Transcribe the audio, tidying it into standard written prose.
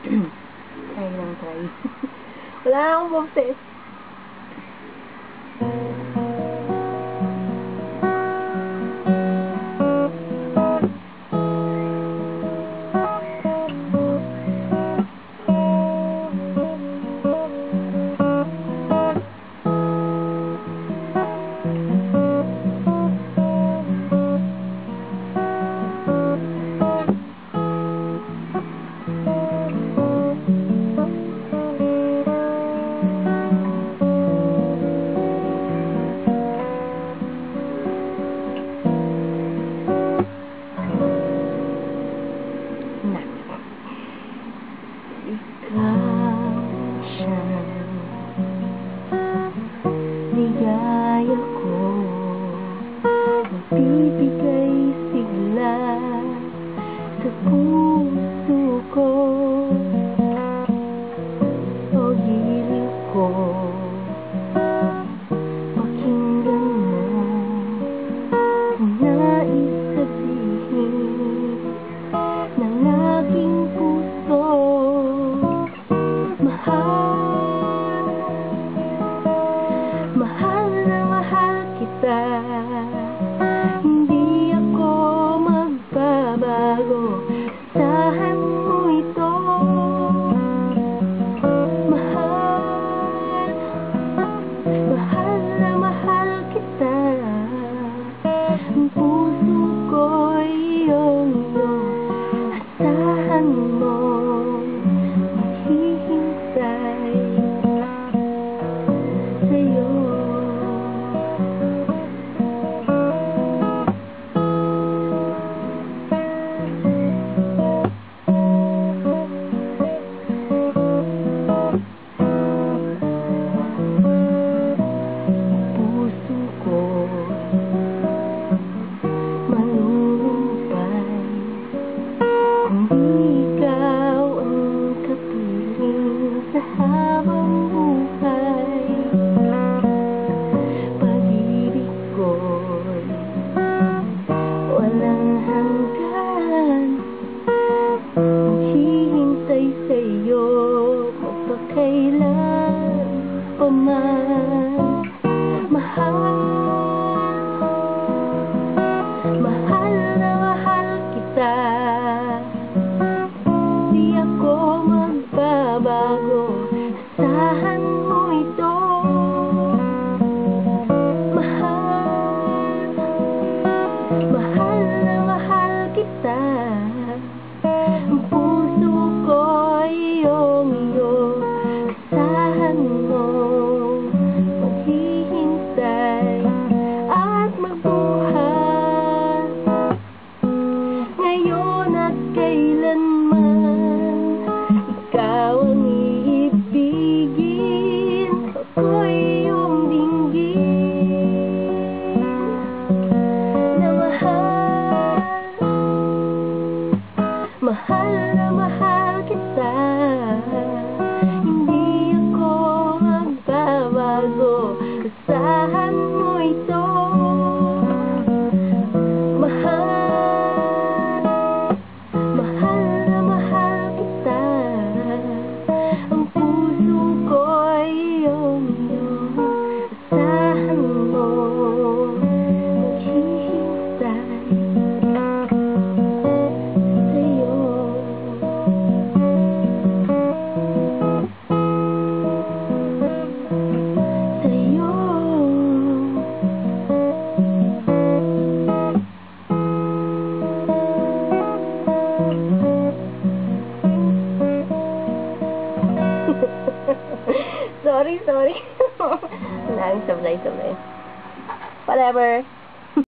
Try lang, try. Wala akong boses. Ligaya ko, magbibigay sigla sa puso ko, o gilid ko. Pakinggan mo kung nais sabihin ng aking puso. Mahal na mahal kita, hindi ako magbabago, asahan mo ito. Mahal na mahal kita, ang puso ko'y iyong-iyo, asahan mo, maghihintay sa'yo. Kailan pa man, mahal na mahal kita, di ako magbabago, asahan mo ito. Mahal na mahal kita, ang puso ko'y iyong-iyo, asahan mo, maghihintay at magbuhay, ngayon at kailanman. Ikaw ang iibigin, ako'y iyong dinggin, na mahal na mahal kita, hindi ako magbabago, asahan mo ito. Mahal na mahal kita, ang puso ko'y iyong-iyo, asahan mo, maghihintay sa'yo. Sorry. Sablay. Whatever.